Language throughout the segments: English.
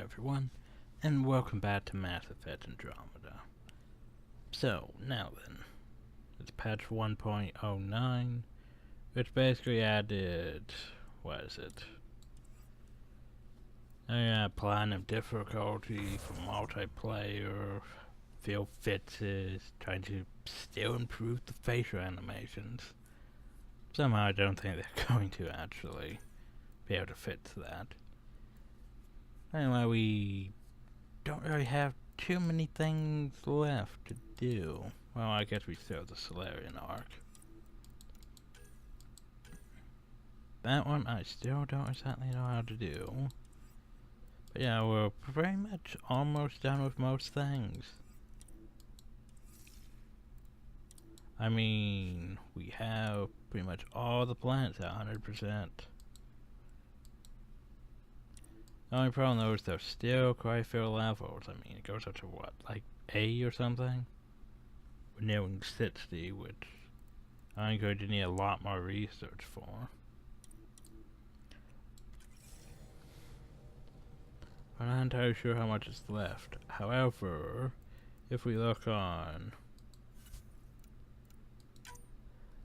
everyone, and welcome back to Mass Effect Andromeda. So, now then, it's patch 1.09, which basically added, what is it? Plan of difficulty for multiplayer, field fixes, trying to still improve the facial animations. Somehow I don't think they're going to actually be able to fix that. Anyway, we don't really have too many things left to do. Well, I guess we still have the Solarian arc. That one I still don't exactly know how to do. But yeah, we're pretty much almost done with most things. I mean, we have pretty much all the planets at 100%. The only problem though is there's still quite a few levels. I mean, it goes up to what, like 8 or something? We're nearing 60, which I'm going to need a lot more research for. I'm not entirely sure how much is left. However, if we look on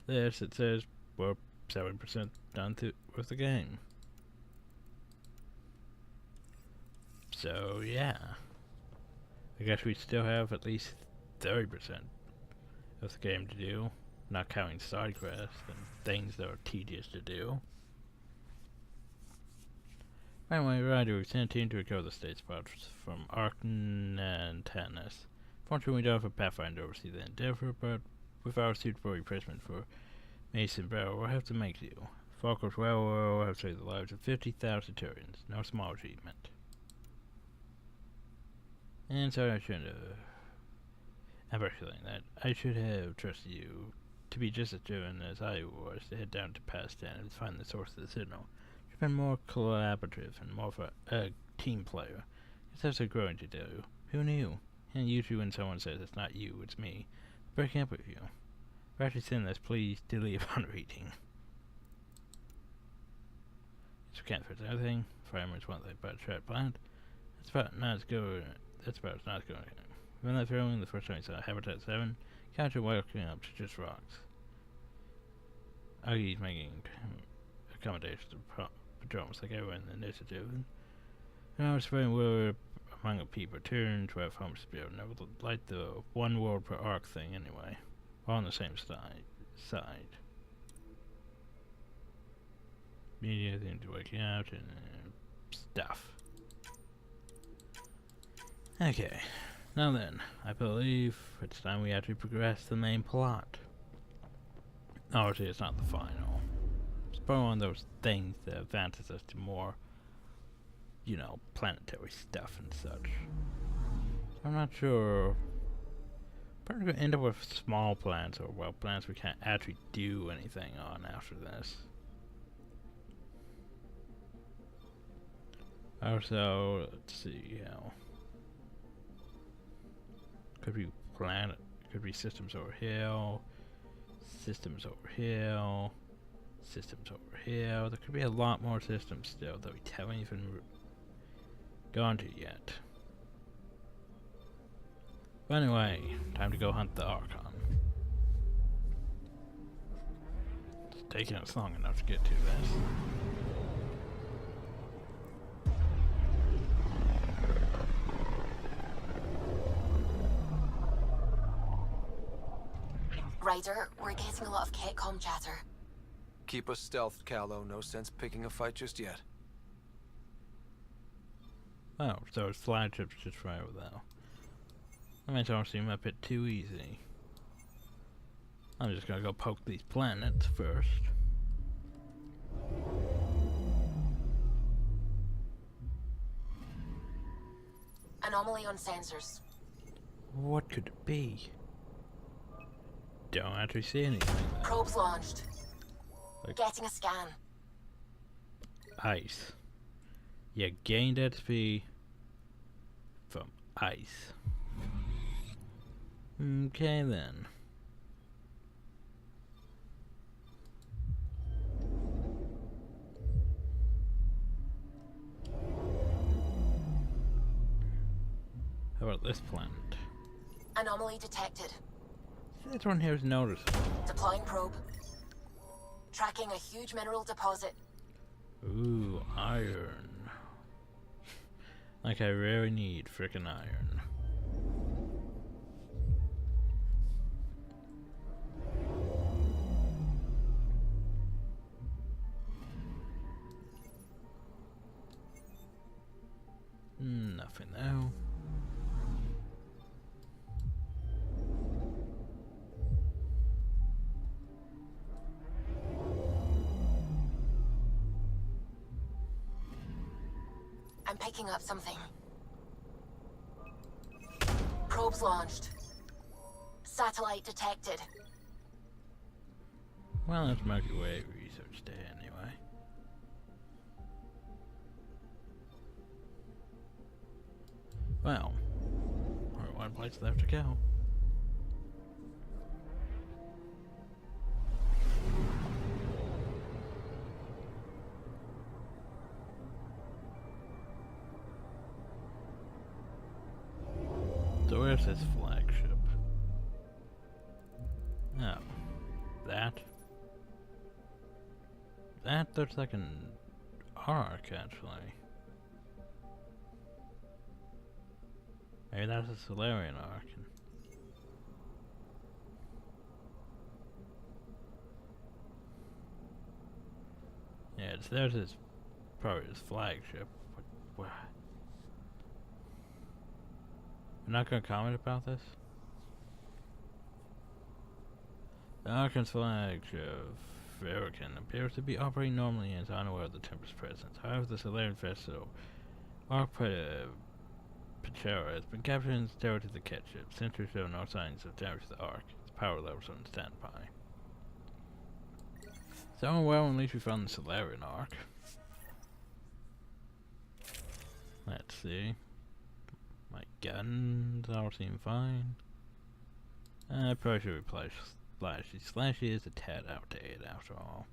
this, it says we're 7% done with the game. So yeah, I guess we still have at least 30% of the game to do, not counting side quests and things that are tedious to do. Anyway, Ryder, we sent a team to recover the state spots from Arkan and Tannis. Fortunately, we don't have a Pathfinder to oversee the endeavor, but with our suitable replacement for Mason Barrow, we'll have to make do. If all goes well, we'll have saved the lives of 50,000 Turians. No small achievement. And sorry, I shouldn't have. I'm very feeling that I should have trusted you to be just as driven as I was to head down to Past 10 and find the source of the signal. You've been more collaborative and more of a team player. Guess that's a growing to do. Who knew? And usually when someone says it's not you, it's me, breaking up with you. If you're actually saying this, please delete upon reading. Yes, we can't fix everything. Fireman's one thing about Shred Plant. That's about not as good. That's about as not going. When that filming, the first time we saw Habitat 7, counter walking up to just rocks. Augie's making accommodations to patrols like everyone in the initiative. And I was spreading word among the people turned to have home spirit. Never like the one world per arc thing anyway. We're on the same side. Media thing to waking out and stuff. Okay, now then, I believe it's time we actually progress the main plot. Obviously, it's not the final. It's probably one of those things that advances us to more, you know, planetary stuff and such. So I'm not sure. Probably going to end up with small planets, or, well, planets we can't actually do anything on after this. Also, let's see, could be planet, could be systems over here, systems over here, systems over here. There could be a lot more systems still that we haven't even gone to yet. But anyway, time to go hunt the Archon. It's taking us long enough to get to this. Ryder, we're getting a lot of Catcom chatter. Keep us stealthed, Callow. No sense picking a fight just yet. Oh, so his flagship's just right over there. That makes it seem a bit too easy. I'm just gonna go poke these planets first. Anomaly on sensors. What could it be? Don't actually see anything there. Probes launched. Like Getting a scan. ice. You gained XP from ice. Okay then. How about this planet? Anomaly detected. This one here is noticeable. Deploying probe. Tracking a huge mineral deposit. Ooh, iron. Like I really need frickin' iron. Nothing now. I'm picking up something. Probes launched. Satellite detected. Well, that's Milky Way research day anyway. Well, only one place left to go. So where's his flagship? Oh, that looks like an arc, actually. Maybe that's a Solarian arc. Yeah, there's his, probably his flagship. What? You're not gonna comment about this? The Archon's flagship, Farrakhan, appears to be operating normally and is unaware of the Tempest's presence. However, the Solarian vessel, Arc Pachera, has been captured and stowed to the cat ship. Sensors show no signs of damage to the Arc. Its power levels are on standby. So, well, at least we found the Solarian Arc. Let's see. My guns all seem fine. I probably should replace Slashy. Slashy is a tad outdated after all.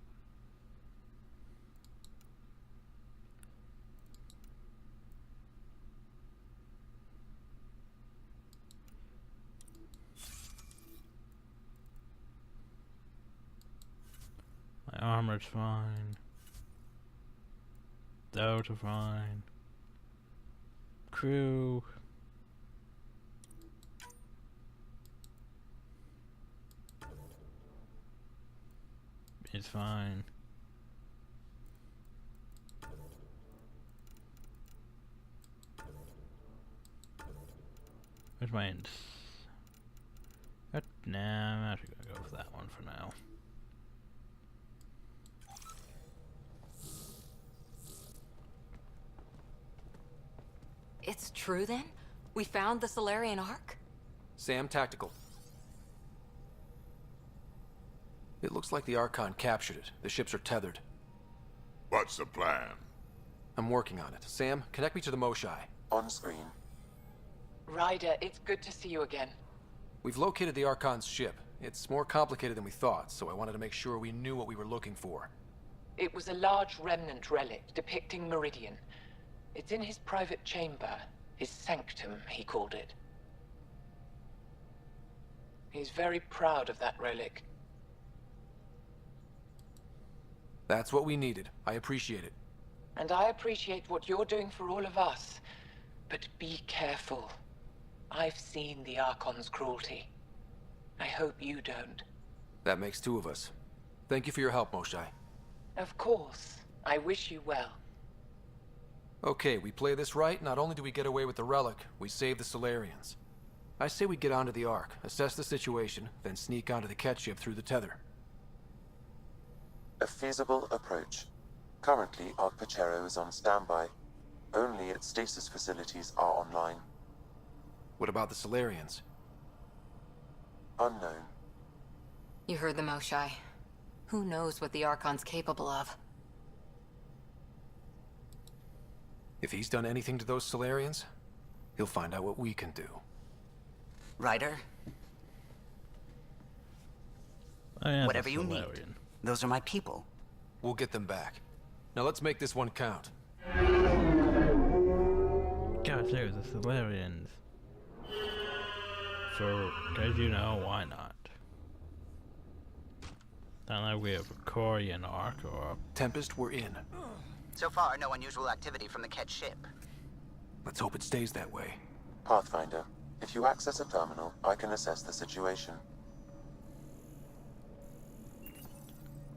My armor's fine. Those are fine. Crew. It's fine. Where's my ends? Nah, I'm actually gonna go with that one for now. It's true then? We found the Solarian Ark? Sam, tactical. It looks like the Archon captured it. The ships are tethered. What's the plan? I'm working on it. Sam, connect me to the Moshai. On screen. Ryder, it's good to see you again. We've located the Archon's ship. It's more complicated than we thought, so I wanted to make sure we knew what we were looking for. It was a large remnant relic depicting Meridian. It's in his private chamber. His sanctum, he called it. He's very proud of that relic. That's what we needed. I appreciate it. And I appreciate what you're doing for all of us. But be careful. I've seen the Archon's cruelty. I hope you don't. That makes two of us. Thank you for your help, Moshai. Of course. I wish you well. Okay, we play this right. Not only do we get away with the relic, we save the Solarians. I say we get onto the Ark, assess the situation, then sneak onto the cat ship through the tether. A feasible approach. Currently, Arc Pachero is on standby. Only its stasis facilities are online. What about the Solarians? Unknown. You heard the Moshai. Who knows what the Archon's capable of? If he's done anything to those Solarians, he'll find out what we can do. Ryder, Oh, yeah, whatever the you need. Solarian. Those are my people. We'll get them back. Now let's make this one count. God, there's the Solarians. Because you know, why not? Not like we have a Korean arc or Tempest, we're in. So far, no unusual activity from the Ket ship. Let's hope it stays that way. Pathfinder, if you access a terminal, I can assess the situation.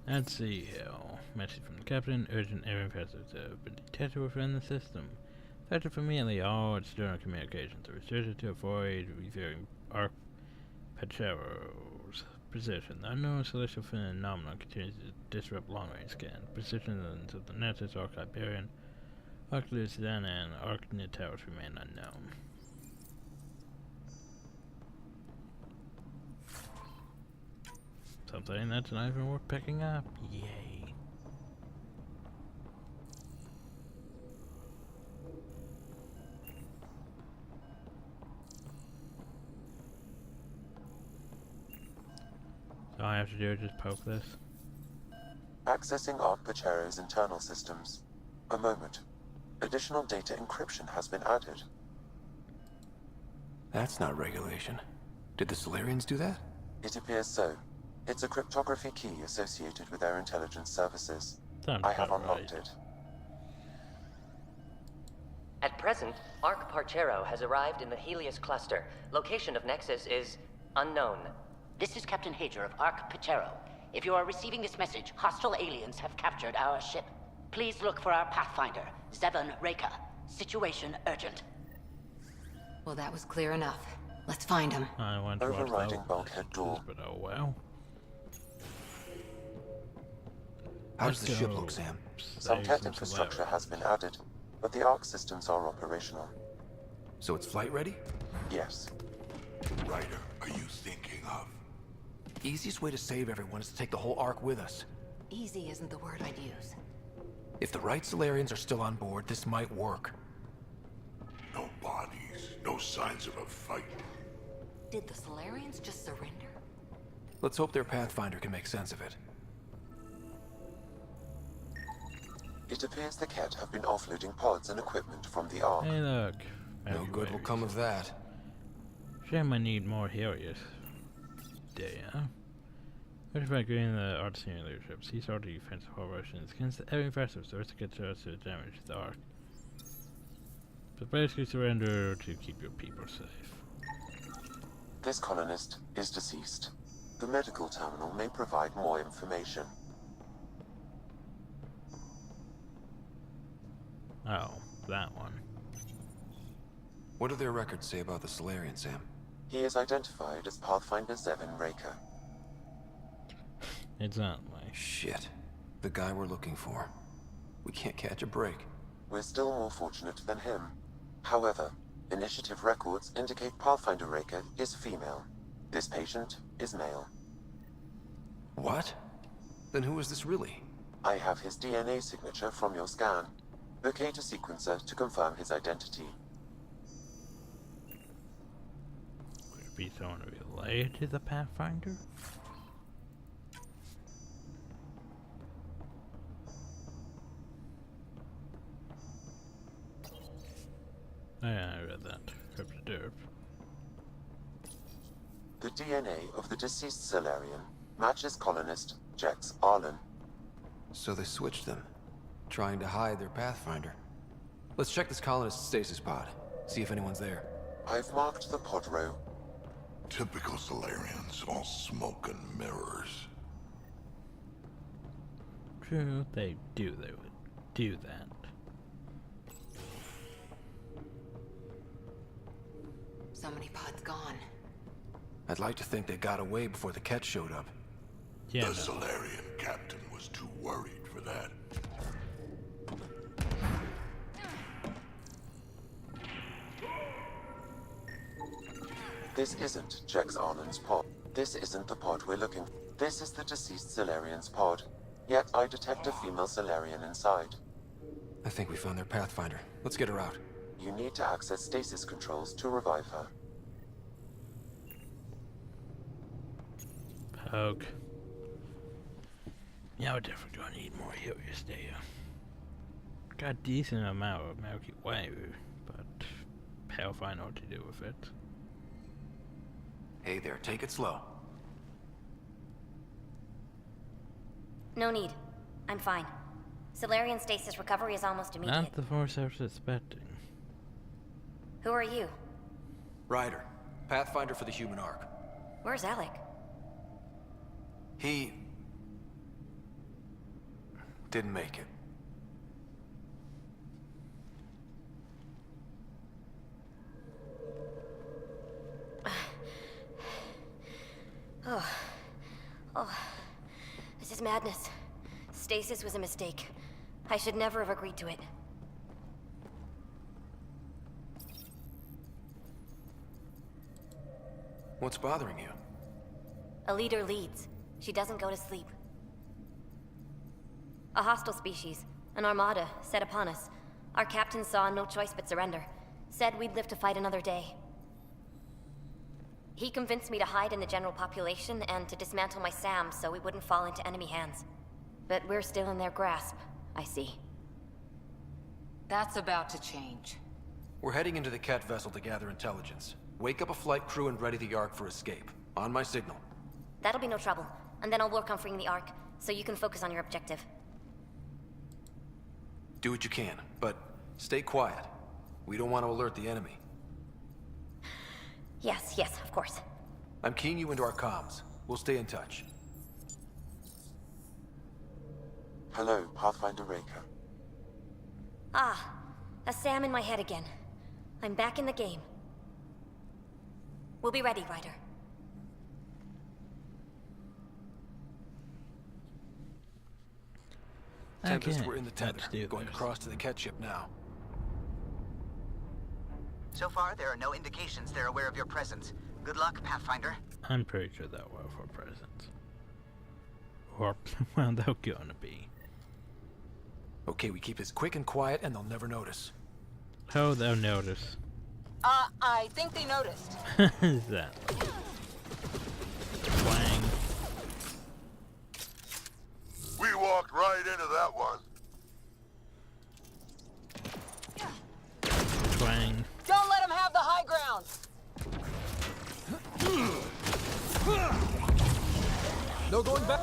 Let's see here. Message from the captain, urgent error vessels have been detected within the system. Effective immediately all external communications are restricted to avoid revealing Arc Pachero's position. The unknown celestial phenomenon continues to disrupt long-range scan. Positions of the Nexus, Arc Hyperion, Arc Lucidan, and Arc Nitals remain unknown. Something that's not even worth picking up. Yay. So all I have to do is just poke this. Accessing Arc Pachero's internal systems. A moment. Additional data encryption has been added. That's not regulation. Did the Solarians do that? It appears so. It's a cryptography key associated with their intelligence services. Sounds I have about unlocked right. it. At present, Arc Parchero has arrived in the Helios cluster. Location of Nexus is unknown. This is Captain Hager of Arc Pachero. If you are receiving this message, hostile aliens have captured our ship. Please look for our Pathfinder, Zevon Reka. Situation urgent. Well, that was clear enough. Let's find him. I want to watch Overriding those bulkhead door. but oh well. How does the Let's ship go. look, Sam? Some Save Ket some infrastructure Solarians. has been added, but the Arc systems are operational. So it's flight ready? Yes. Ryder, are you thinking of? Easiest way to save everyone is to take the whole Ark with us. Easy isn't the word I'd use. If the right Solarians are still on board, this might work. No bodies, no signs of a fight. Did the Solarians just surrender? Let's hope their Pathfinder can make sense of it. It appears the Ket have been offloading pods and equipment from the Ark. Hey look. No good will come of that. Shame I need more Helios. Damn. What if I go in the art senior leadership? Cease all defensive operations against every vessel so as to get to damage the Ark. But basically surrender to keep your people safe. This colonist is deceased. The medical terminal may provide more information. Oh, that one. What do their records say about the Solarian, Sam? He is identified as Pathfinder Zevon Reka. It's not my Shit. The guy we're looking for. We can't catch a break. We're still more fortunate than him. However, initiative records indicate Pathfinder Reka is female. This patient is male. What? Then who is this really? I have his DNA signature from your scan. Locate a sequencer to confirm his identity. Would it be someone related to the Pathfinder? Oh yeah, I read that. Crypto derp. The DNA of the deceased Solarian matches colonist Jex Arlen. So they switched them, trying to hide their Pathfinder. Let's check this colonist's stasis pod, see if anyone's there. I've marked the pod row. Typical Solarians, all smoke and mirrors. True, they would do that. So many pods gone. I'd like to think they got away before the Ket showed up. Yeah, The no. Solarian captain was too worried for that. This isn't Jex Arlen's pod. This isn't the pod we're looking for. This is the deceased Solarian's pod. Yet I detect a female Solarian inside. I think we found their Pathfinder. Let's get her out. You need to access stasis controls to revive her. Poke. Yeah, we're definitely gonna need more Helios there. Got a decent amount of Milky Way, but hell if I know what to do with it. Hey there, take it slow. No need. I'm fine. Solarian stasis recovery is almost immediate. Not the force I was expecting. Who are you? Ryder, Pathfinder for the human ark. Where's Alec? He... didn't make it. Oh, this is madness. Stasis was a mistake. I should never have agreed to it. What's bothering you? A leader leads. She doesn't go to sleep. A hostile species, an armada, set upon us. Our captain saw no choice but surrender. Said we'd live to fight another day. He convinced me to hide in the general population and to dismantle my SAM so we wouldn't fall into enemy hands. But we're still in their grasp, I see. That's about to change. We're heading into the Ket vessel to gather intelligence. Wake up a flight crew and ready the Ark for escape. On my signal. That'll be no trouble. And then I'll work on freeing the Ark, so you can focus on your objective. Do what you can, but stay quiet. We don't want to alert the enemy. Yes, of course. I'm keying you into our comms. We'll stay in touch. Hello, Pathfinder Raker. Ah, a SAM in my head again. I'm back in the game. We'll be ready, Ryder. Tempest, Okay, we're in the tether. let's do Going this. across to the Ket ship now. So far, there are no indications they're aware of your presence. Good luck, Pathfinder. I'm pretty sure that were for presents. Or, well, they're gonna be. Okay, we keep this quick and quiet and they'll never notice. Oh, they'll notice. I think they noticed. Is that? Twang. We walked right into that one. Twang. Don't let them have the high ground. No going back.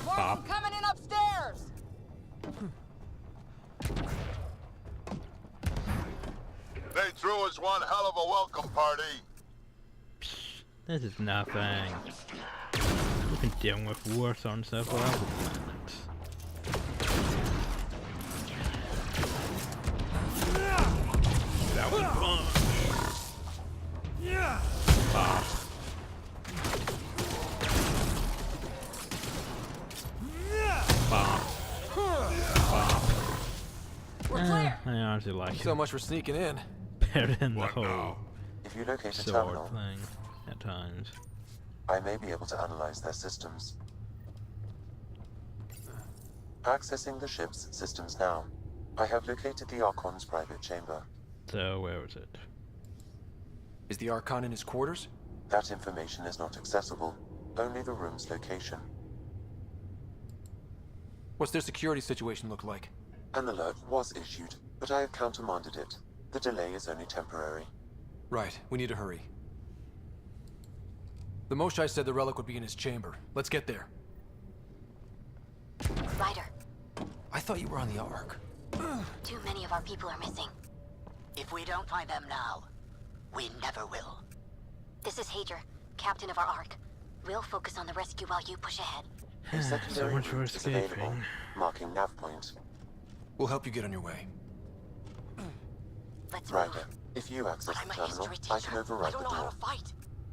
More of them coming in upstairs. They threw us one hell of a welcome party. This is nothing. We've been dealing with worse on several other planets. That was fun. Yeah. We're clear. I honestly like So it much for sneaking in. better than the What whole now? If you locate a sword terminal, thing at times. I may be able to analyze their systems. Accessing the ship's systems now. I have located the Archon's private chamber. So where was it? Is the Archon in his quarters? That information is not accessible, only the room's location. What's their security situation look like? An alert was issued, but I have countermanded it. The delay is only temporary. Right, we need to hurry. The Moshai said the relic would be in his chamber. Let's get there. Ryder, I thought you were on the Ark. too many of our people are missing. If we don't find them now, we never will. This is Hager, captain of our Ark. We'll focus on the rescue while you push ahead. A secondary much for route is available, escaping. marking nav point. We'll help you get on your way. Let's move. Ryder, if you access I'm the a terminal, history I teacher. can override I don't the know how door. to fight.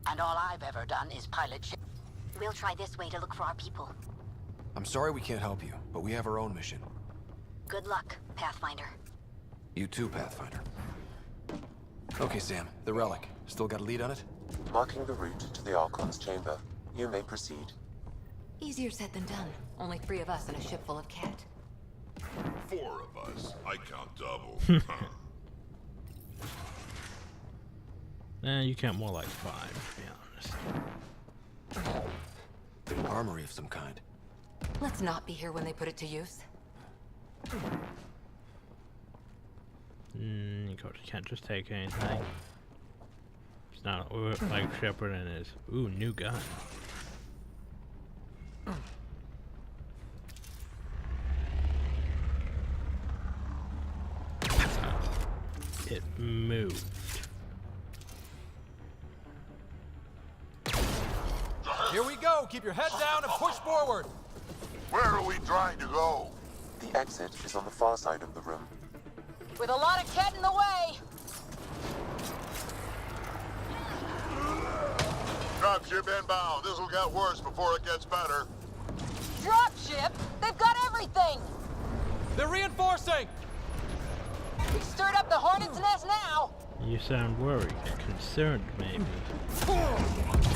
And all I've ever done is pilot ship. We'll try this way to look for our people. I'm sorry we can't help you, but we have our own mission. Good luck, Pathfinder. You too, Pathfinder. Okay, Sam, the relic. Still got a lead on it? Marking the route to the Archon's chamber. You may proceed. Easier said than done. Only 3 of us and a ship full of cat. 4 of us. I count double. You count more like 5, to be honest. Armory of some kind. Let's not be here when they put it to use. You can't just take anything. It's not like Shepard and his new gun. It moved. Here we go! Keep your head down and push forward! Where are we trying to go? The exit is on the far side of the room. With a lot of Ket in the way! Dropship inbound. This'll get worse before it gets better. Dropship? They've got everything! They're reinforcing! We've stirred up the hornet's nest now! You sound worried, concerned maybe.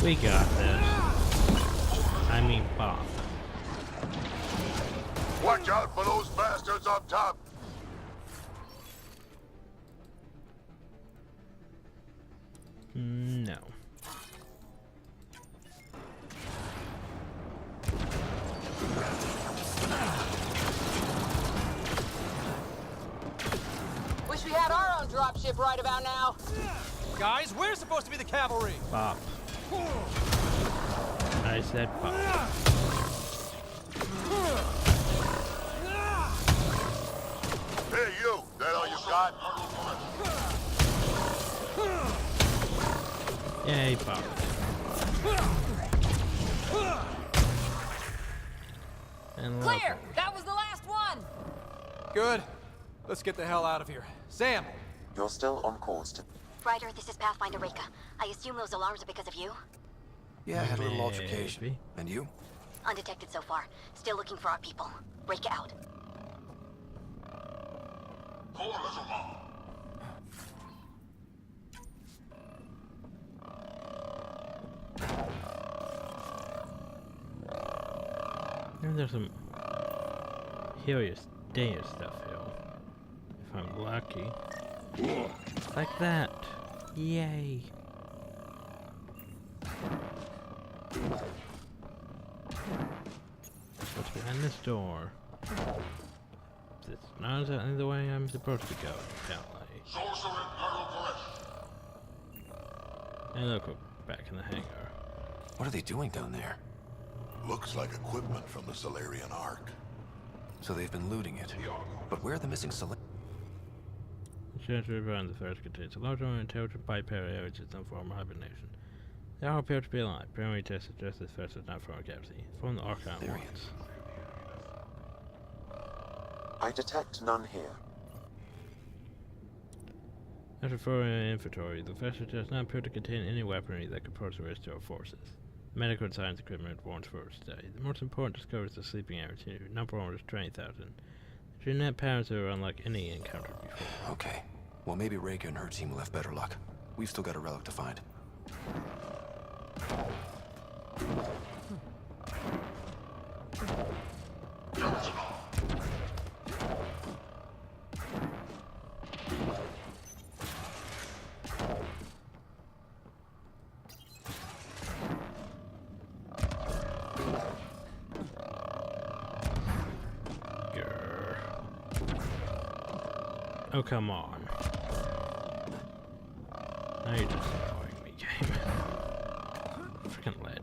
We got this. I mean Bob. Watch out for those bastards up top. No. Wish we had our own dropship right about now. Guys, we're supposed to be the cavalry! Bob. I said Bob. Hey, you. That all you got? Yay, Bob. And Clear! That was the last one! Good. Let's get the hell out of here. Sam! You're still on course to... Ryder, this is Pathfinder Reka. I assume those alarms are because of you? Yeah, I had a little altercation. Maybe. And you? Undetected so far. Still looking for our people. Reka out. Maybe there's some curious dangerous stuff here. If I'm lucky. Like that. Yay. What's behind this door? It's not exactly the way I'm supposed to go, apparently. And look, we're back in the hangar. What are they doing down there? Looks like equipment from the Solarian Ark. So they've been looting it. But where are the missing Solarians? The treasure around the first contains a large amount of intelligent bipedal areas in some form of hibernation. They all appear to be alive. Primary tests suggest this first is not from a cavity. From the Archon once. I detect none here. After foreign inventory, the vessel does not appear to contain any weaponry that could pose a risk to our forces. Medical and science equipment warrants further study. The most important discovery is the sleeping area. Number 1 was 20,000. The genetic patterns are unlike any encountered before. Okay. Well, maybe Reka and her team will have better luck. We've still got a relic to find. Oh, come on. Now you're just annoying me, game. Freaking ledges.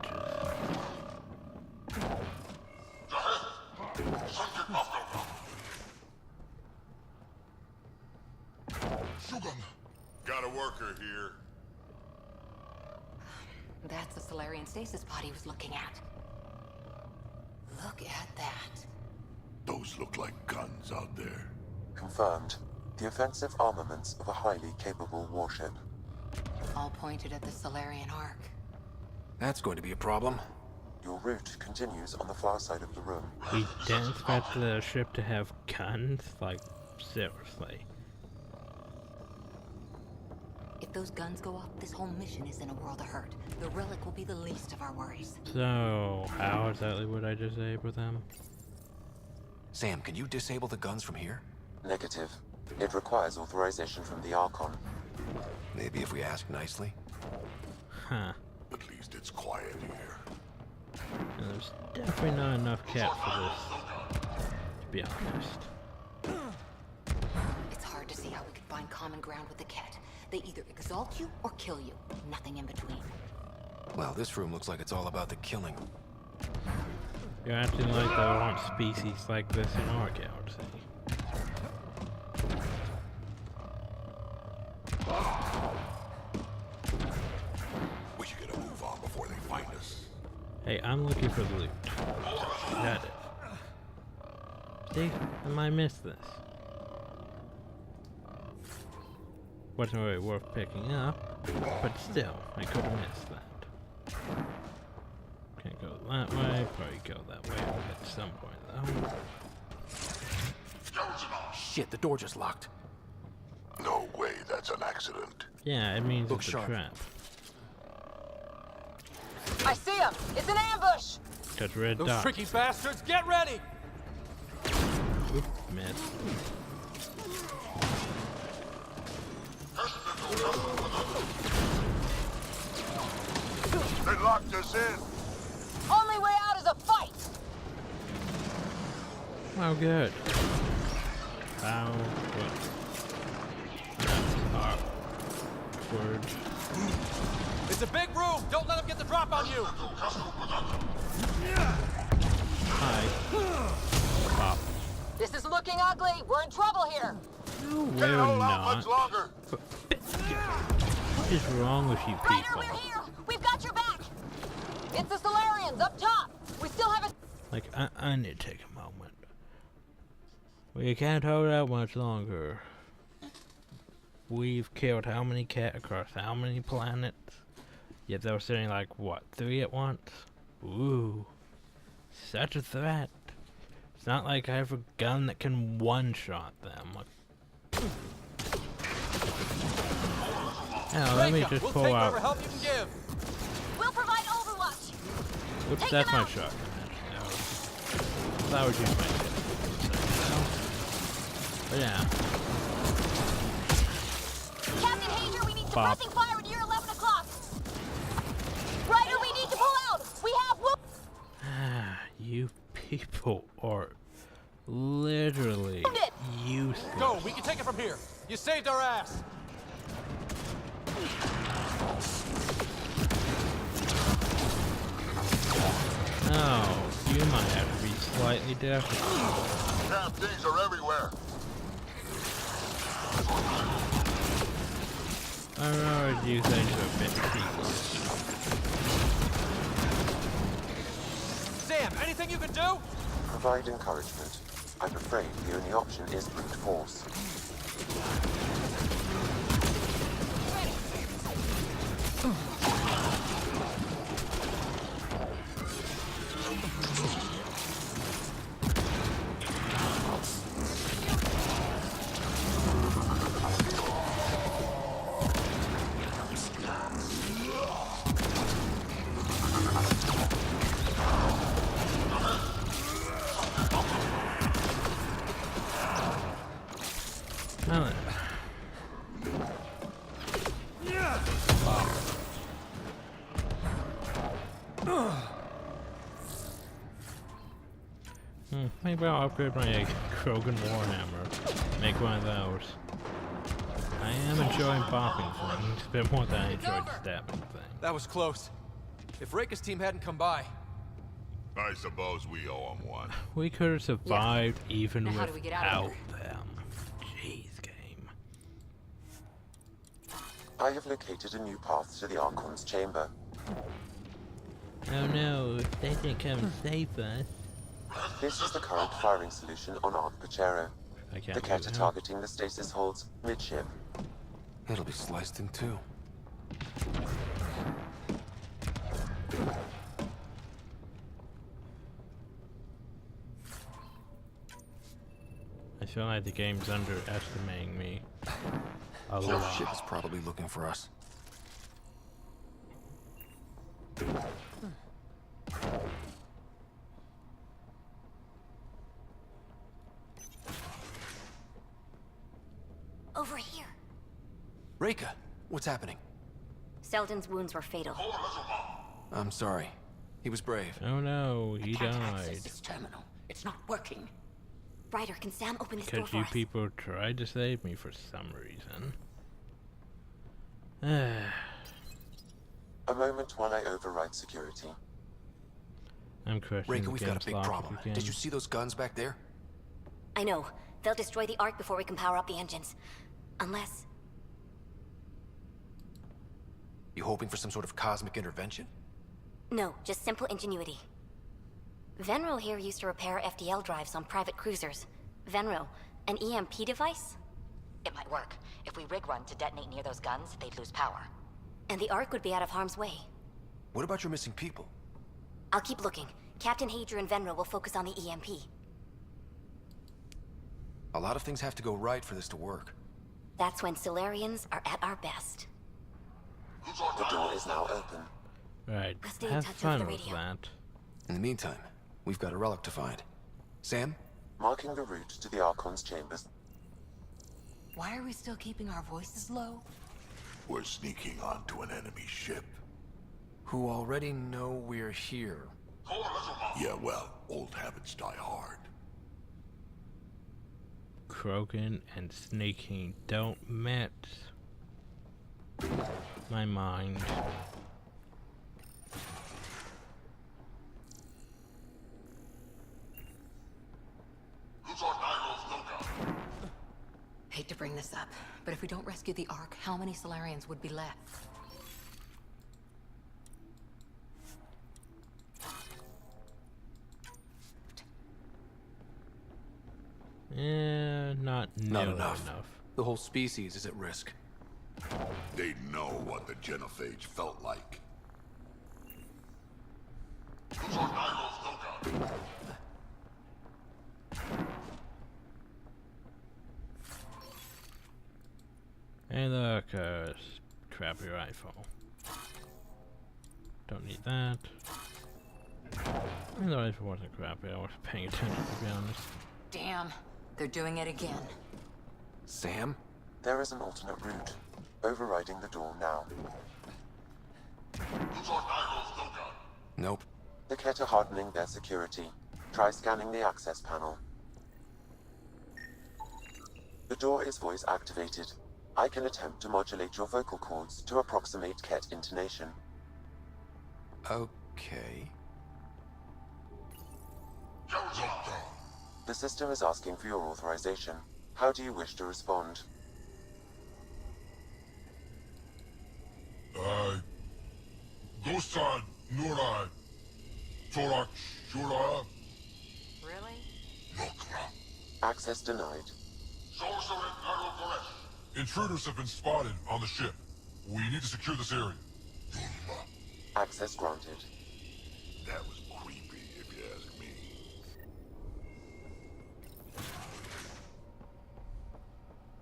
Got a worker here. That's the Solarian stasis pod he was looking at. Look at that. Those look like guns out there. Confirmed. The offensive armaments of a highly capable warship. All pointed at the Solarian Ark. That's going to be a problem. Your route continues on the far side of the room. We didn't expect the ship to have guns? Like, seriously. If those guns go off, this whole mission is in a world of hurt. The relic will be the least of our worries. So, how exactly would I disable them? Sam, can you disable the guns from here? Negative. It requires authorization from the Archon. Maybe if we ask nicely? Huh. At least it's quiet here. And there's definitely not enough cat for this, to be honest. It's hard to see how we could find common ground with the Ket. They either exalt you or kill you. Nothing in between. Well, this room looks like it's all about the killing. You're acting like there aren't species like this in our galaxy. We should get a move on before they find us. Hey, I'm looking for the loot. Got it. See? I might miss this. Wasn't really worth picking up, but still, I could have missed that. Can't go that way, probably go that way at some point though. Shit, the door just locked. No way, that's an accident. Yeah, it means Look it's sharp. a trap. I see him! It's an ambush! Touch red Those dot. tricky bastards, get ready! Oop, missed. They locked us in. Only way out is a fight! Oh, good. How? What? That's awkward. It's a big room! Don't let them get the drop on you! Hi. Pop. This is looking ugly! We're in trouble here! No, we're Can't hold out not. much longer. What is wrong with you Ryder, people? we're here! We've got your back! It's the Solarians up top! We still haven't... Like, I need to take a moment. We can't hold out much longer. We've killed how many cat across how many planets? Yet they were sitting like, what, 3 at once? Ooh. Such a threat. It's not like I have a gun that can one-shot them. Now, let me just pull out. Help you can give. We'll provide overwatch! Oops, Take that's them my out. shotgun. That would use my tip. But yeah. Captain Hager, we need Pop. suppressing fire near 11 o'clock! Ryder, we need to pull out! We have... You people are literally Wounded. useless. Go, we can take it from here. You saved our ass. Oh, you might have to be slightly different. Damn things are everywhere. I remember you things are a bit cheap. Sam, anything you can do? Provide encouragement. I'm afraid the only option is brute force. Now then. Maybe I'll upgrade my Krogan Warhammer. Make one of those. I am enjoying bopping things a bit more than I enjoyed stabbing things. That was close. If Reika's team hadn't come by... I suppose we owe them one. We could have survived even Now how do we get out of without them. Jeez, game. I have located a new path to the Archon's chamber. Oh no, if they didn't come and save us. This is the current firing solution on Arc Pachero. I can't The do cat are that. targeting the stasis holds midship. It'll be sliced in two. I feel like the game's underestimating me a That lot. ship is probably looking for us. Over here. Reika, what's happening? Selden's wounds were fatal. I'm sorry. He was brave. Oh no, he Can't died. access this terminal. It's not working. Ryder, can Sam open this door Because for you us? people tried to save me for some reason. A moment while I override security. I'm crushing Reika, the we've got a game's big logic problem. again. Did you see those guns back there? I know. They'll destroy the Ark before we can power up the engines. Unless... You hoping for some sort of cosmic intervention? No, just simple ingenuity. Venro here used to repair FDL drives on private cruisers. Venro, an EMP device? It might work. If we rig one to detonate near those guns, they'd lose power. And the Ark would be out of harm's way. What about your missing people? I'll keep looking. Captain Hadrian and Venro will focus on the EMP. A lot of things have to go right for this to work. That's when Solarians are at our best. The door is now open. Right, We'll stay in have touch over fun the with radio. that. In the meantime, we've got a relic to find. Sam? Marking the route to the Archon's chambers. Why are we still keeping our voices low? We're sneaking onto an enemy ship. Who already know we're here. Yeah, well, old habits die hard. Croaking and sneaking don't mix. My mind. Hate to bring this up, but if we don't rescue the Ark, how many Solarians would be left? Yeah, not nearly enough. The whole species is at risk. They know what the genophage felt like. Hey look, crappy rifle. Don't need that. The rifle wasn't crappy, I wasn't paying attention to be honest. Damn, they're doing it again. Sam? There is an alternate route. Overriding the door now. Nope. The Ket are hardening their security. Try scanning the access panel. The door is voice activated. I can attempt to modulate your vocal cords to approximate Ket intonation. Okay. The system is asking for your authorization. How do you wish to respond? Dosan, Nura, Torak, Shura, Really? Nokra. Access denied. Intruders have been spotted on the ship. We need to secure this area. Access granted. That was creepy, if you ask me.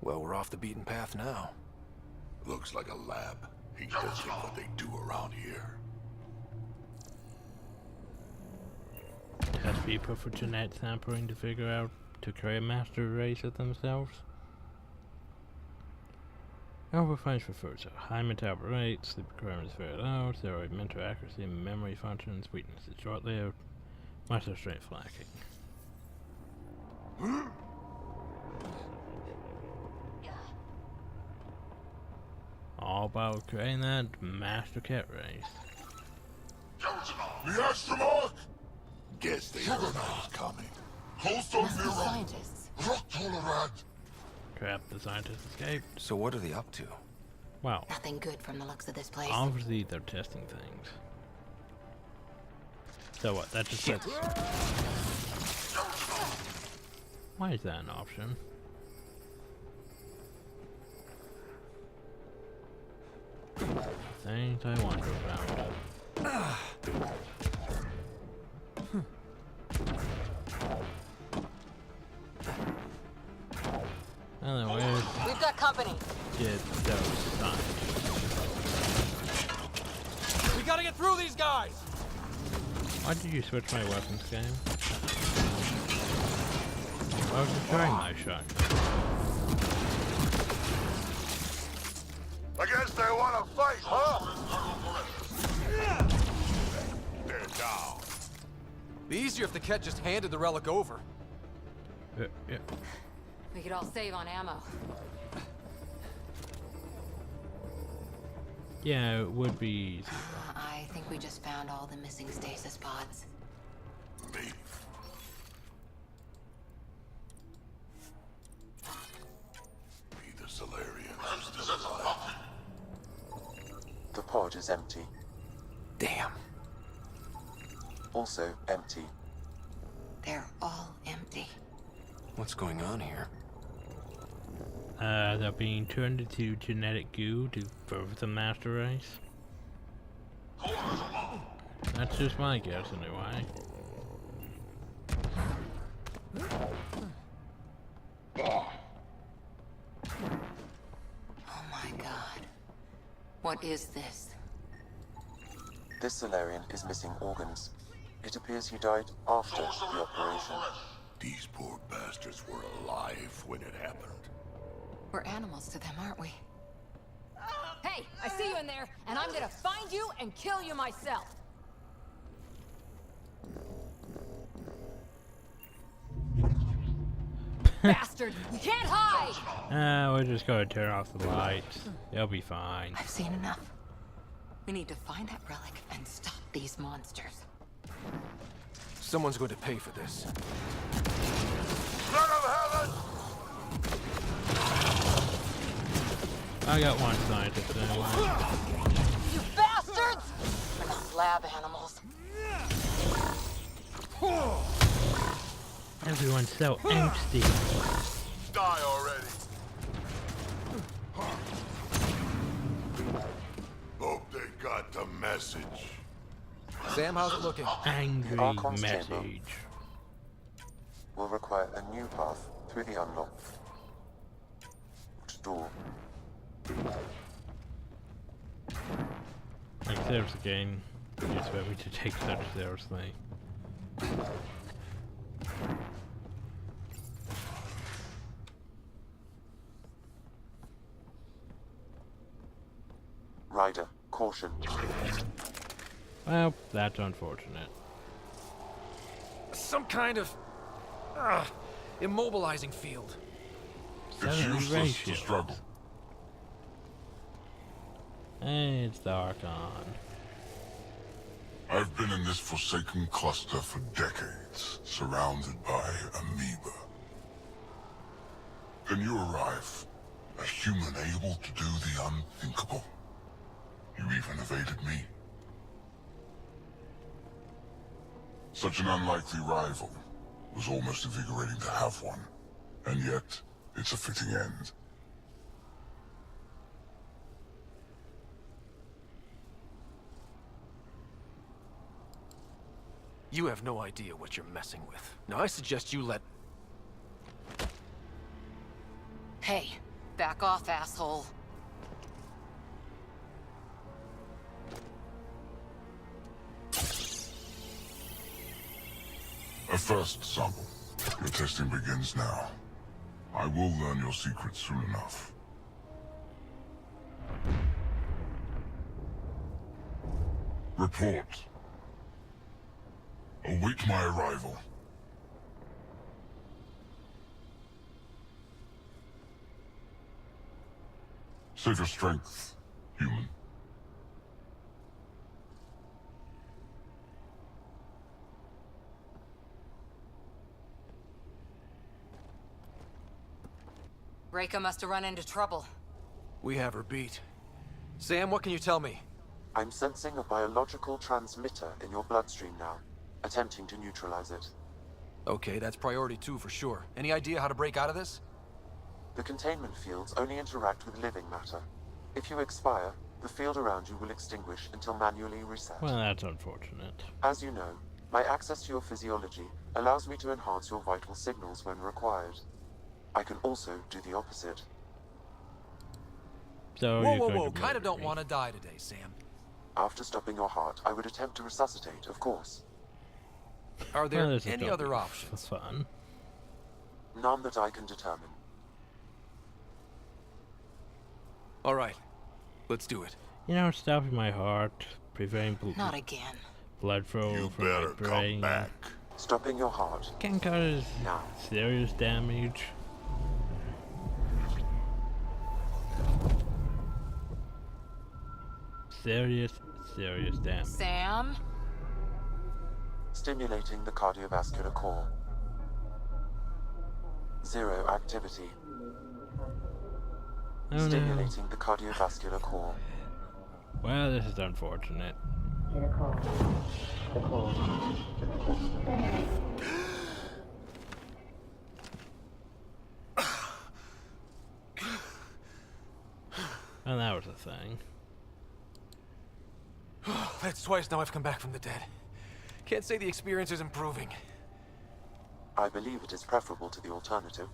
Well, we're off the beaten path now. Looks like a lab. Hate to think what they do around here. Test people for genetic sampling to figure out to create a master race of themselves. Overfinds for further. High metabolism rate, sleep requirements very low, steroid mental accuracy and memory functions, weaknesses short-lived, muscle strength lacking. All about creating that master cat race. The Astromark! Guess they heard I was coming. Must be scientists. Crap, the scientists escaped. So what are they up to? Wow. Nothing good from the looks of this place. Obviously they're testing things. So what, that just lets... Why is that an option? Things I wonder about. Hello, We've got company. Get those signs. We gotta get through these guys! Why did you switch my weapons game? I was enjoying my shotgun. I guess they want to fight, huh? They're down. Be easier if the Ket just handed the relic over. Yeah. We could all save on ammo. Yeah, it would be easy. I think we just found all the missing stasis pods. Maybe. Be the Solarians still alive. The pod is empty. Damn. Also empty. They're all empty. What's going on here? They're being turned into genetic goo to birth the master race. That's just my guess, anyway. Oh my god. What is this? This Solarian is missing organs. It appears he died after the operation. These poor bastards were alive when it happened. We're animals to them, aren't we? Hey, I see you in there, and I'm gonna find you and kill you myself. Bastard! You can't hide! We're just gonna turn off the lights. They'll be fine. I've seen enough. We need to find that relic and stop these monsters. Someone's going to pay for this. Son of heaven! I got one scientist anyway. You bastards! We're not lab animals. Everyone's so angsty. Die already. Hope they got the message. Sam, how's it looking? Angry Archon's chamber. message. Will require a new path through the unlocked door. Like, seriously, game. You expect me to take such seriously. Ryder, caution. Well, that's unfortunate. Some kind of immobilizing field. It's 70 useless to ratio. struggle. Hey, it's the Archon. I've been in this forsaken cluster for decades, surrounded by amoeba. Then you arrive, a human able to do the unthinkable. You even evaded me. Such an unlikely rival. Was almost invigorating to have one. And yet, it's a fitting end. You have no idea what you're messing with. Now, I suggest you let... Hey, back off, asshole. A first sample. Your testing begins now. I will learn your secrets soon enough. Report. Await my arrival. Save your strength, human. Reika must have run into trouble. We have her beat. Sam, what can you tell me? I'm sensing a biological transmitter in your bloodstream now, attempting to neutralize it. Okay, that's priority 2 for sure. Any idea how to break out of this? The containment fields only interact with living matter. If you expire, the field around you will extinguish until manually reset. Well, that's unfortunate. As you know, my access to your physiology allows me to enhance your vital signals when required. I can also do the opposite. So whoa, kind of don't want to die today, Sam. After stopping your heart, I would attempt to resuscitate, of course. Are there Well, any other options? That's fun. None that I can determine. All right, let's do it. You know, stopping my heart, preventing Not again. blood flow You from my better come brain. back. Stopping your heart. Can cause Now. serious damage. serious damage. Sam? Stimulating the cardiovascular core. 0 activity. Oh Stimulating the cardiovascular core. Well, this is unfortunate. And that was a thing. That's twice now I've come back from the dead. Can't say the experience is improving. I believe it is preferable to the alternative.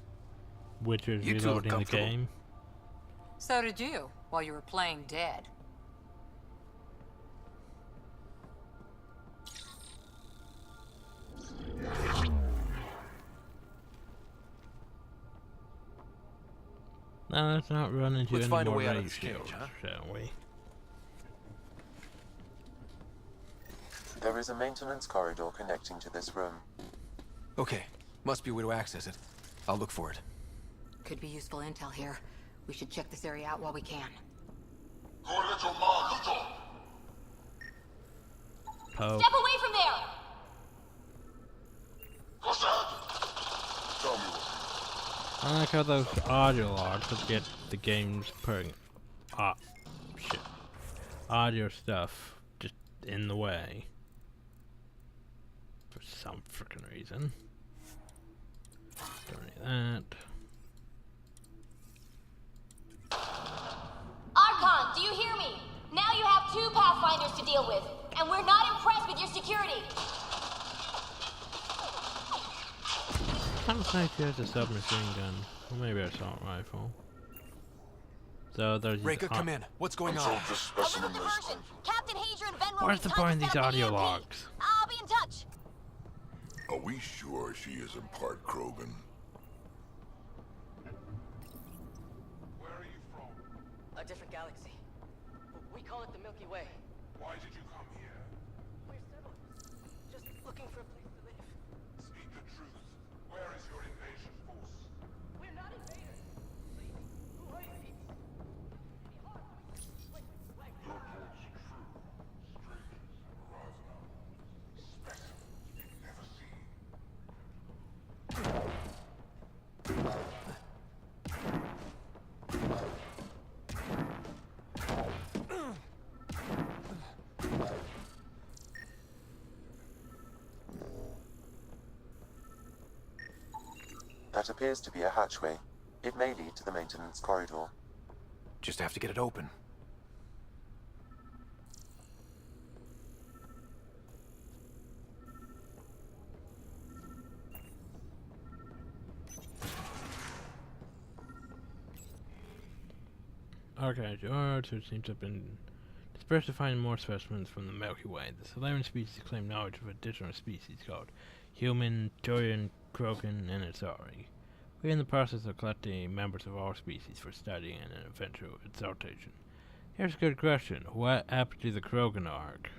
Which is You two look reloading the comfortable. game. So did you, while you were playing dead. Now let's not run into Let's any find a more way out of raid this cage, shields, huh? shall we? There is a maintenance corridor connecting to this room. Okay, must be a way to access it. I'll look for it. Could be useful intel here. We should check this area out while we can. Poe. Step away from there! I like how those audio logs would get the game's audio stuff just in the way. For some frickin' reason. Don't need that. Archon, do you hear me? Now you have 2 Pathfinders to deal with, and we're not impressed with your security. Sounds like he has a submachine gun. Or maybe an assault rifle. So there's Reika, come in. What's going on? A little diversion. Captain Hager and Venro Where's the need time point in to these set up audio EMP. logs? I'll be in touch. Are we sure she isn't part Krogan? Where are you from? A different galaxy. We call it the Milky Way. Why did you come here? We're settlers. Just looking for a place to live. Speak the truth. Where is your invasion force? We're not invaders. Please. Who are you people? Wait. Your report's true. Strangers have arrived now. Specimens we've never seen. That appears to be a hatchway. It may lead to the maintenance corridor. Just have to get it open. Okay, George, who seems to have been dispersed to find more specimens from the Milky Way. The Solarian species claim knowledge of additional species called human, Turian, Krogan, and Asari. We're in the process of collecting members of all species for study and an eventual exaltation. Here's a good question. What happened to the Krogan arc?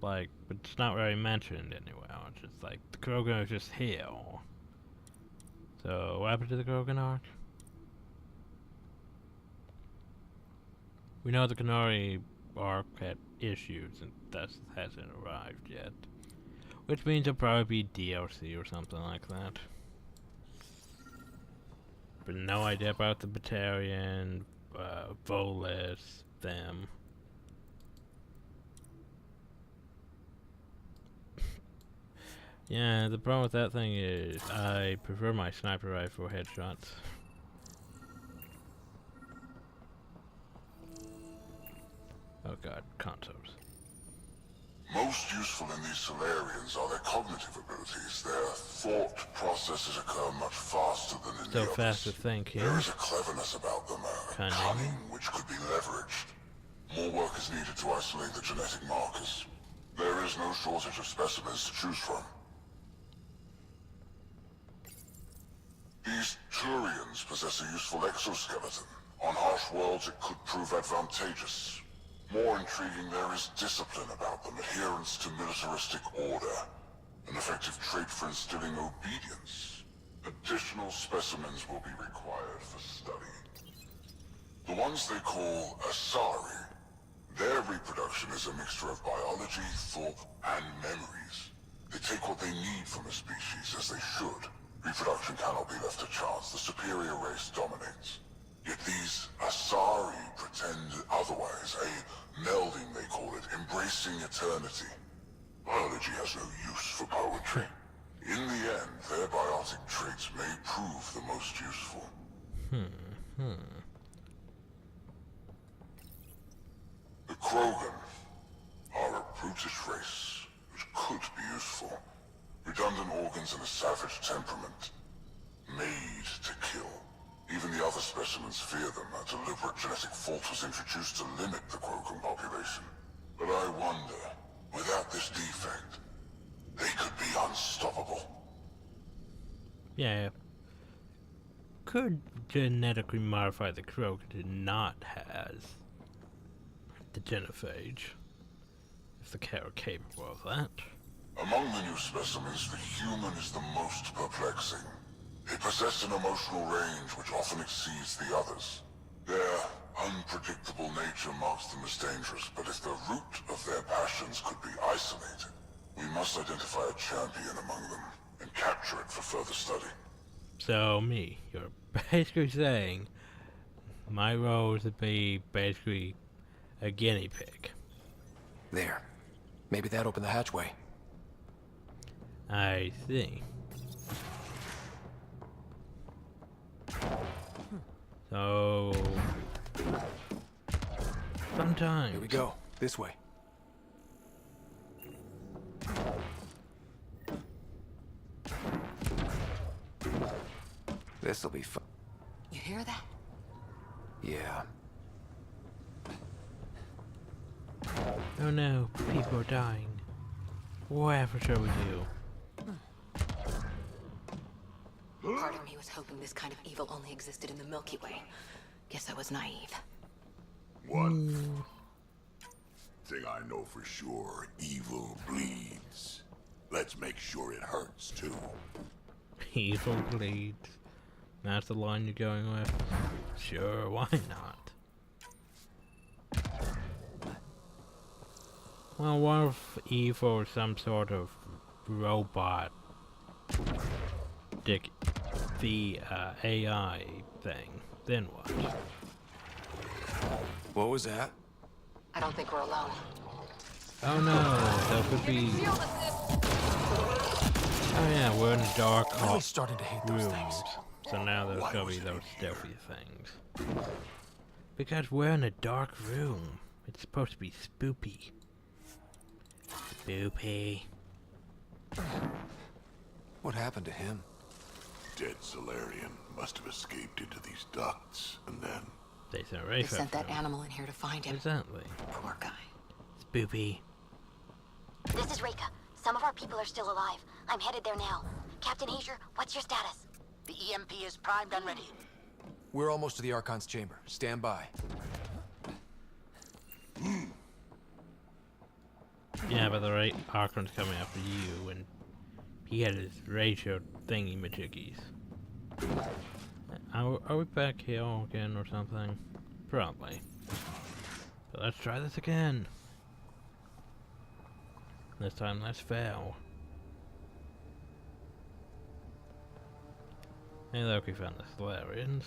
Like, but it's not really mentioned anywhere. It's just like, the Krogan are just here. So, what happened to the Krogan arc? We know the Canary arc had issues and thus hasn't arrived yet. Which means it'll probably be DLC or something like that. But no idea about the Batarian, Volis, them. Yeah, the problem with that thing is I prefer my sniper rifle headshots. Oh god, consoles. Most useful in these Solarians are their cognitive abilities. Their thought processes occur much faster than in So the fast to others. think, yeah? There is a cleverness about them, a Cunning. cunning which could be leveraged. More work is needed to isolate the genetic markers. There is no shortage of specimens to choose from. These Turians possess a useful exoskeleton. On harsh worlds, it could prove advantageous. More intriguing, there is discipline about them, adherence to militaristic order, an effective trait for instilling obedience. Additional specimens will be required for study. The The ones they call Asari. Their reproduction is a mixture of biology, thought, and memories. They take what they need from a species, as they should. Reproduction cannot be left to chance. The superior race dominates. Yet these Asari pretend otherwise. A melding, they call it, embracing eternity. Biology has no use for poetry. In the end, their biotic traits may prove the most useful. The Krogan are a brutish race, which could be useful. Redundant organs and a savage temperament. Made to kill. Even the other specimens fear them. A deliberate genetic fault was introduced to limit the Krogan population. But I wonder, without this defect, they could be unstoppable. Yeah. Could genetically modify the Krogan to not has the genophage, if the Care are capable of that. Among the new specimens, the human is the most perplexing. They possess an emotional range which often exceeds the others. Their unpredictable nature marks them as dangerous, but if the root of their passions could be isolated, we must identify a champion among them and capture it for further study. So you're basically saying my role is to be basically a guinea pig. There. Maybe that opened the hatchway. I see. So sometimes. Here we go. This way. This'll be fun. You hear that? Yeah. Oh no, people are dying. Whatever shall we do? Part of me was hoping this kind of evil only existed in the Milky Way. Guess I was naive. One thing I know for sure, evil bleeds. Let's make sure it hurts too. Evil bleeds. That's the line you're going with? Sure, why not? Well, what if evil is some sort of robot? The AI thing. Then what? What was that? I don't think we're alone. Oh no, that could be. Oh yeah, we're in a dark I'm really starting to hate those things. So now there's gonna be those stealthy things. Because we're in a dark room. It's supposed to be spoopy. Spoopy. What happened to him? Dead Solarian must have escaped into these ducts, and then... They sent that animal in here to find him. Exactly. Poor guy. Spoopy. This is Reika. Some of our people are still alive. I'm headed there now. Captain Hazer, what's your status? The EMP is primed and ready. We're almost to the Archon's chamber. Stand by. Yeah, but the Archon's coming after you, and he had his ratio thingy majiggies. Are we back here again or something? Probably. But let's try this again. This time let's fail. Hey look, we found the Solarians.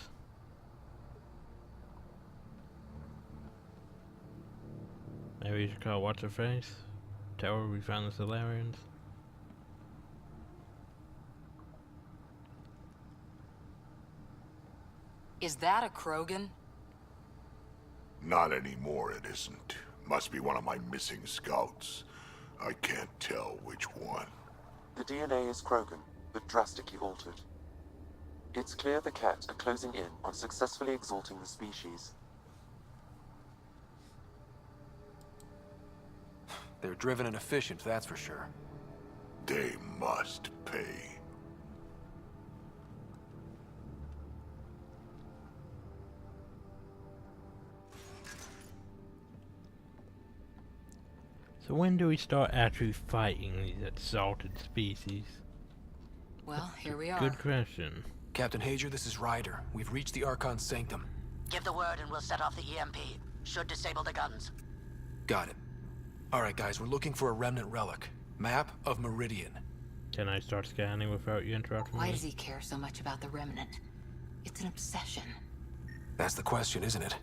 Maybe you should call what's her face? Tell her we found the Solarians. Is that a Krogan? Not anymore, it isn't. Must be one of my missing scouts. I can't tell which one. The DNA is Krogan, but drastically altered. It's clear the Cat are closing in on successfully exalting the species. They're driven and efficient, that's for sure. They must pay. So when do we start actually fighting these exalted species? Well, here we are. Good question. Captain Hazer, this is Ryder. We've reached the Archon's sanctum. Give the word and we'll set off the EMP. Should disable the guns. Got it. Alright guys, we're looking for a remnant relic. Map of Meridian. Can I start scanning without you interrupting Why me? does he care so much about the remnant? It's an obsession. That's the question, isn't it?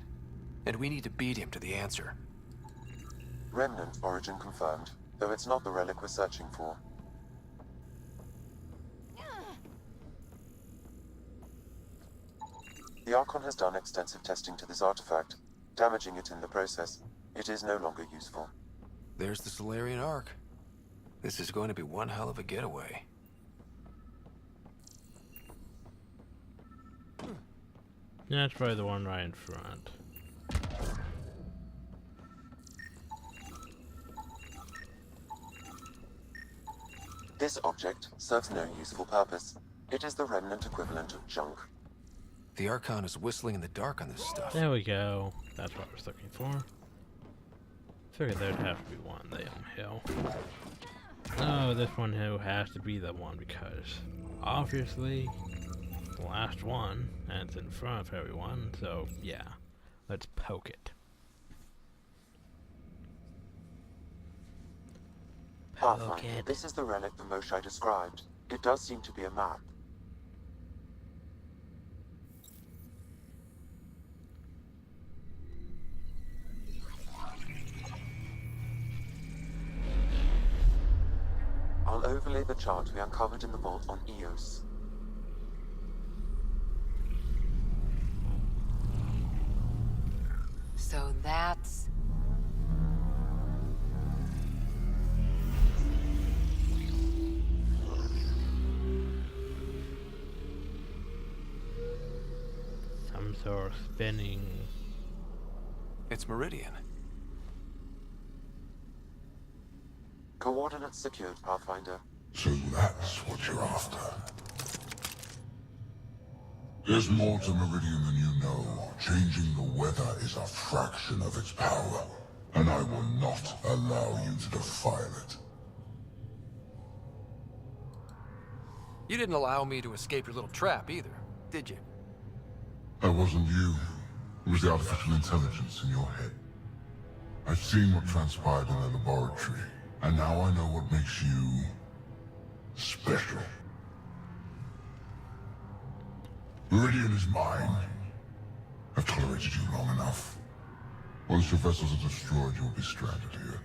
And we need to beat him to the answer. Remnant origin confirmed, though it's not the relic we're searching for. The Archon has done extensive testing to this artifact, damaging it in the process. It is no longer useful. There's the Solarian Ark. This is going to be one hell of a getaway. Yeah, that's probably the one right in front. This object serves no useful purpose. It is the remnant equivalent of junk. The Archon is whistling in the dark on this stuff. There we go. That's what I was looking for. Figured there'd have to be one hill. No, this one hill has to be the one because obviously the last one, and it's in front of everyone, so yeah. Let's poke it. Pathfinder, this is the relic the Moshai described. It does seem to be a map. I'll overlay the chart we uncovered in the vault on Eos. So that's... some sort of spinning. It's Meridian. Coordinates secured, Pathfinder. So that's what you're after. There's more to Meridian than you know. Changing the weather is a fraction of its power, and I will not allow you to defile it. You didn't allow me to escape your little trap either, did you? That wasn't you. It was the artificial intelligence in your head. I've seen what transpired in the laboratory, and now I know what makes you special. Meridian is mine. I've tolerated you long enough. Once your vessels are destroyed, you'll be stranded here.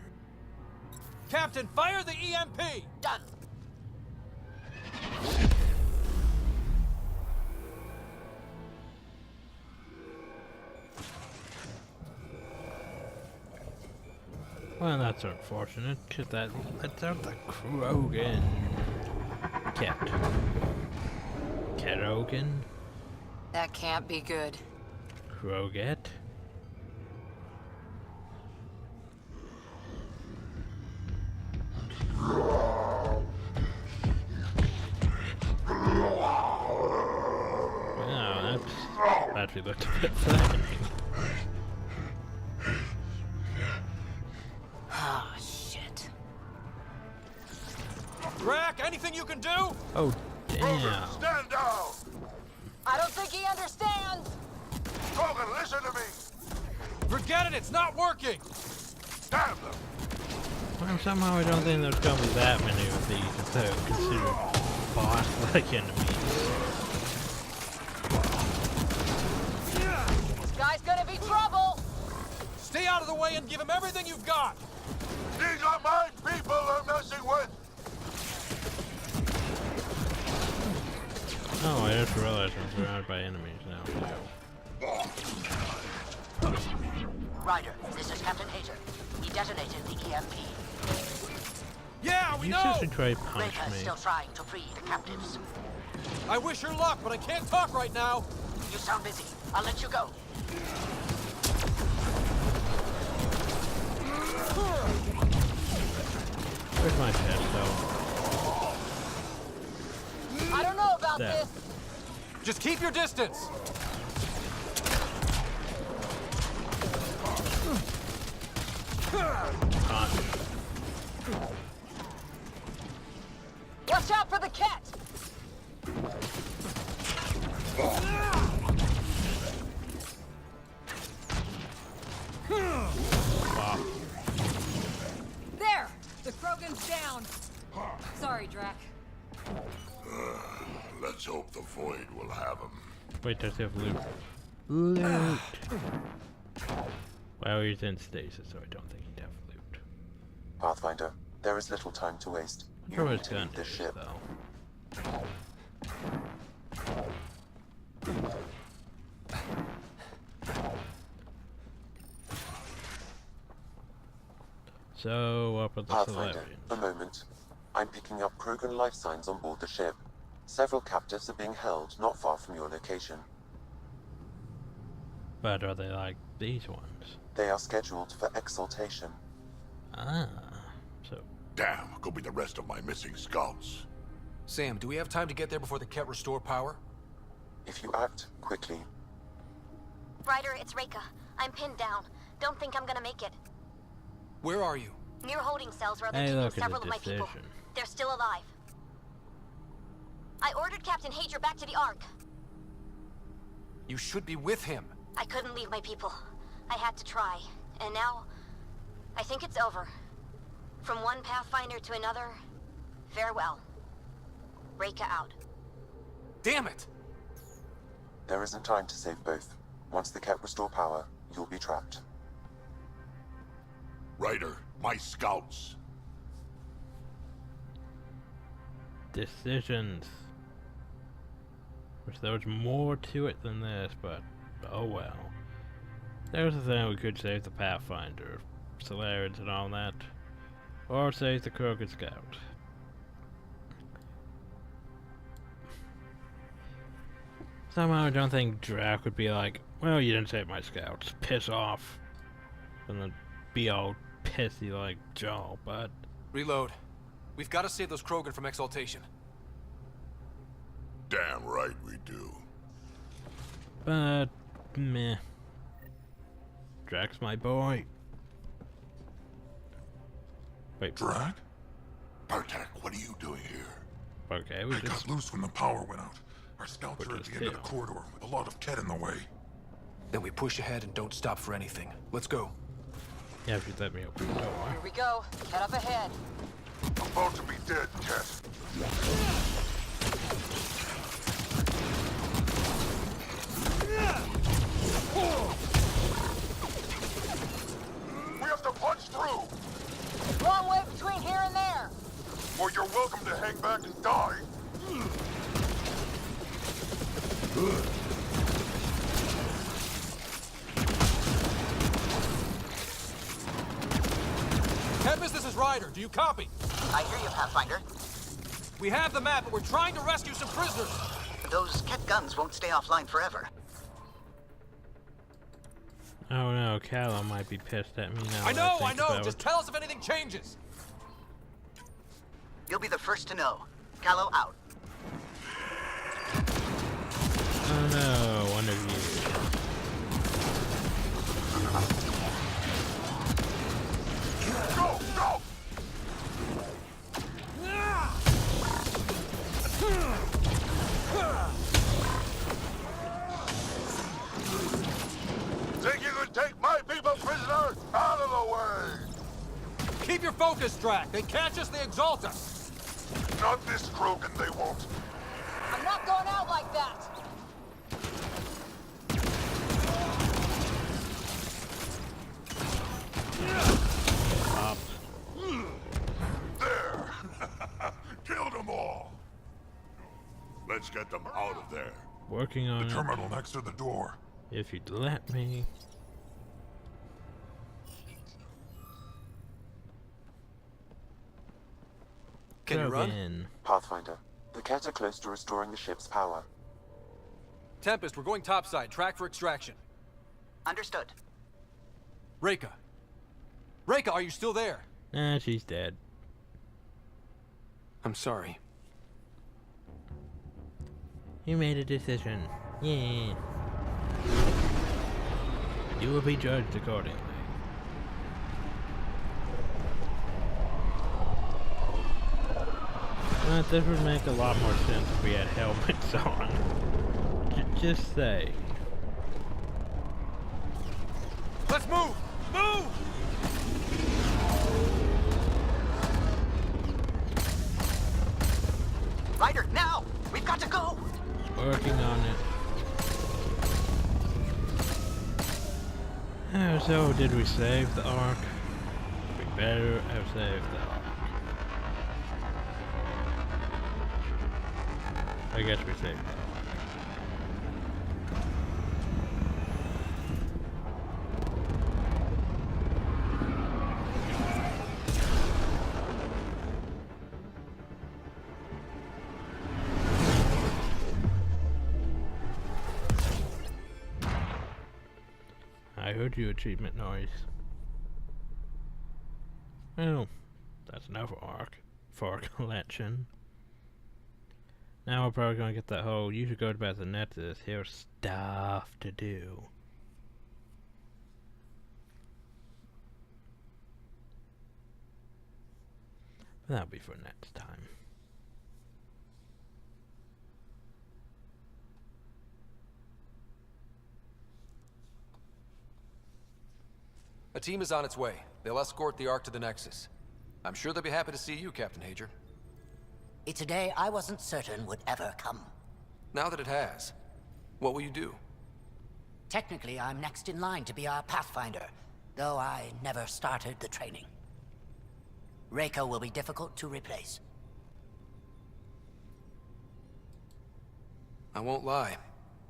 Captain, fire the EMP! Done. Well, that's unfortunate, because that lets out the Krogan. Krogan? That can't be good. Kroget? Wow, that actually looked a bit threatening. Oh, shit. Rack, anything you can do? Oh, damn. Stand down! I don't think he understands. Krogan, listen to me! Forget it, it's not working! Damn them! Well, somehow I don't think there's gonna be that many of these instead of considered boss-like enemies. This guy's gonna be trouble. Stay out of the way and give him everything you've got! These are my people I'm messing with! Oh, I just realized I'm surrounded by enemies now. Ryder, this is Captain Hager. He detonated the EMP. Yeah, we You know! seriously try to punch Raker's me. still trying to free the captives. I wish her luck, but I can't talk right now! You sound busy. I'll let you go. Where's my pet, though? I don't know about There. this. Just keep your distance! Punch. Watch out for the cat. Wow. There! The Krogan's down! Sorry, Drac. Let's hope the Void will have him. Wait, does he have loot? Loot! Well, he's in stasis, so I don't think he'd have loot. Pathfinder, there is little time to waste. I'm You sure need his to gun leave this is, ship. though. So, what about the Pathfinder, Solarians? a moment. I'm picking up Krogan life signs on board the ship. Several captives are being held not far from your location. But are they like these ones? They are scheduled for exaltation. Ah, so Damn, go be the rest of my missing scouts. Sam, do we have time to get there before the Ket restore power? If you act quickly, Ryder, it's Reika. I'm pinned down. Don't think I'm gonna make it. Where are you? Near holding cells where they're hey, keeping look at several the of my people. decision. They're still alive. I ordered Captain Hager back to the Ark. You should be with him. I couldn't leave my people. I had to try. And now, I think it's over. From one Pathfinder to another, farewell. Reika out. Damn it! there isn't time to save both. Once the Ket restore power, you'll be trapped. Ryder, my scouts. Decisions. Wish there was more to it than this, but oh well. There's the thing, we could save the Pathfinder, Solarians and all that. Or save the Krogan Scout. Somehow I don't think Drac would be like, well, you didn't save my scouts, piss off. And then be all pissy like Joel, but... Reload. We've got to save those Krogan from exaltation. Damn right we do. But, meh. Drac's my boy. Wait. Drac? Bartek, what are you doing here? Okay, we I just... got loose when the power went out. Our scouts are at the end of the failed. corridor with a lot of Ket in the way. Then we push ahead and don't stop for anything. Let's go. Yeah, if you let me open the door. Here we go. Head up ahead. About to be dead, Ket. We have to punch through! Long way between here and there. Or you're welcome to hang back and die. Tempest, this is Ryder. Do you copy? I hear you, Pathfinder. We have the map, but we're trying to rescue some prisoners. Those Ket guns won't stay offline forever. Oh no, Callum might be pissed at me now. I know. about Just it. tell us if anything changes. You'll be the first to know. Callow out. Oh no, one of you. Go, go! Think you could take my people prisoner? Out of the way! Keep your focus, Drac. They catch us, they exalt us. Not this Krogan, they won't. I'm not going out like that. There! Killed them all! Let's get them out of there. Working on The it. terminal next to the door. If you'd let me. Can you run? In. Pathfinder, the Ket are close to restoring the ship's power. Tempest, we're going topside. Track for extraction. Understood. Reika. Reika, are you still there? Nah, she's dead. I'm sorry. You made a decision. Yeah. You will be judged accordingly. But this would make a lot more sense if we had helmets on. Just say. Let's move! Move! Ryder, now! We've got to go! Working on it. So, did we save the Ark? We better have saved the Ark. I guess we saved the Ark. I heard you achievement noise. Well, that's enough Ark for our collection. Now we're probably gonna get that whole you should go to bed the Nexus, here's stuff to do. But that'll be for next time. A team is on its way. They'll escort the Ark to the Nexus. I'm sure they'll be happy to see you, Captain Hager. It's a day I wasn't certain would ever come. Now that it has, what will you do? Technically, I'm next in line to be our Pathfinder, though I never started the training. Reiko will be difficult to replace. I won't lie.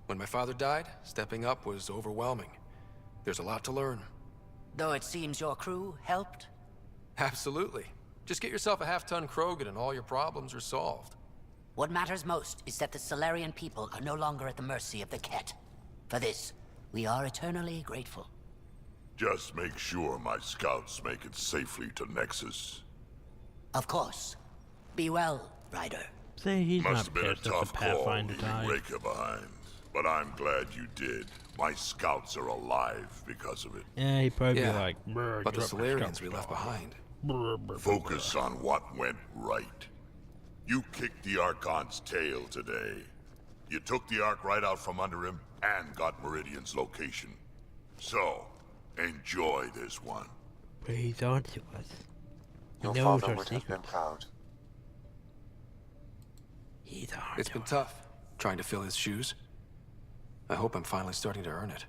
When my father died, stepping up was overwhelming. There's a lot to learn. Though it seems your crew helped? Absolutely. Just get yourself a half-ton Krogan and all your problems are solved. What matters most is that the Solarian people are no longer at the mercy of the Ket. For this, we are eternally grateful. Just make sure my scouts make it safely to Nexus. Of course. Be well, Ryder. Say he's Must not have been a pissed at tough the call Pathfinder leaving time. Reika behind, but I'm glad you did. My scouts are alive because of it. Yeah, he'd probably Yeah, be like, "Brr, but the drop my Solarians scouts we left off." behind. Brr, brr, Focus on what went right. You kicked the Archon's tail today. You took the Ark right out from under him and got Meridian's location. So, enjoy this one. But he's on to us. He Your knows father our would have been secrets. proud. He's on It's to been us. tough, trying to fill his shoes. I hope I'm finally starting to earn it.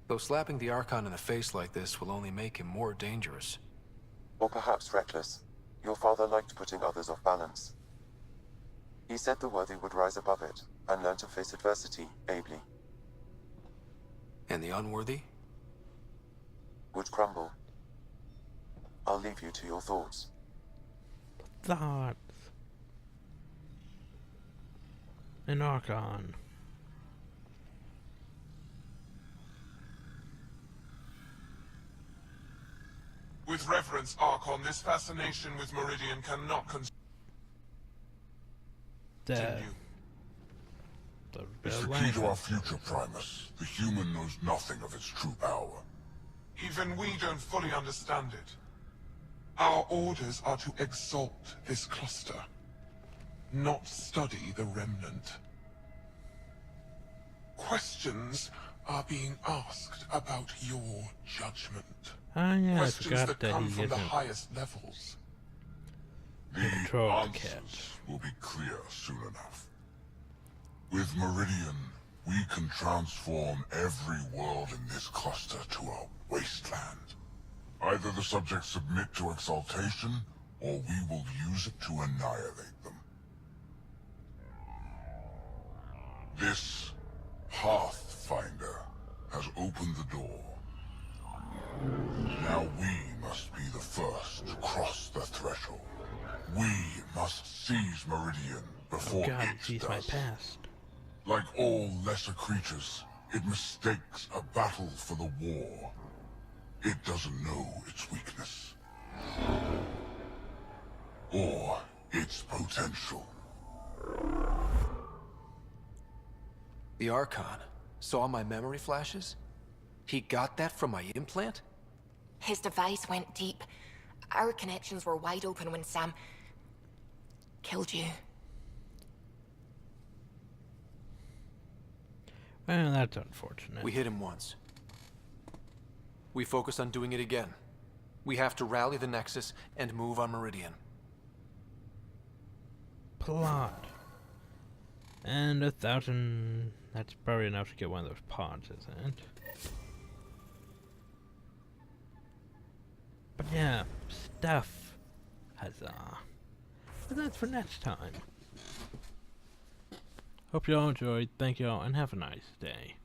Though slapping the Archon in the face like this will only make him more dangerous. Or perhaps reckless. Your father liked putting others off balance. He said the worthy would rise above it and learn to face adversity ably. And the unworthy? Would crumble. I'll leave you to your thoughts. Thoughts. An Archon. With reverence, Archon, this fascination with Meridian cannot continue. It's the key to our future, Primus. The human knows nothing of its true power. Even we don't fully understand it. Our orders are to exalt this cluster, not study the remnant. Questions are being asked about your judgment. Ah, yeah, I Questions forgot that that come he from the isn't highest levels. The control of the answers will be clear soon enough. With Meridian, we can transform every world in this cluster to a wasteland. Either the subjects submit to exaltation, or we will use it to annihilate them. This Pathfinder has opened the door. Now we must be the first to cross the threshold. We must seize Meridian before God, it he's does. my past. Like all lesser creatures, it mistakes a battle for the war. It doesn't know its weakness. Or its potential. The Archon saw my memory flashes? He got that from my implant? His device went deep. Our connections were wide open when Sam killed you. Well, that's unfortunate. We hit him once. We focus on doing it again. We have to rally the Nexus and move on Meridian. Plot. And 1,000... That's probably enough to get one of those pods, isn't it? But yeah, stuff. Huzzah. But that's for next time. Hope you all enjoyed. Thank you all, and have a nice day.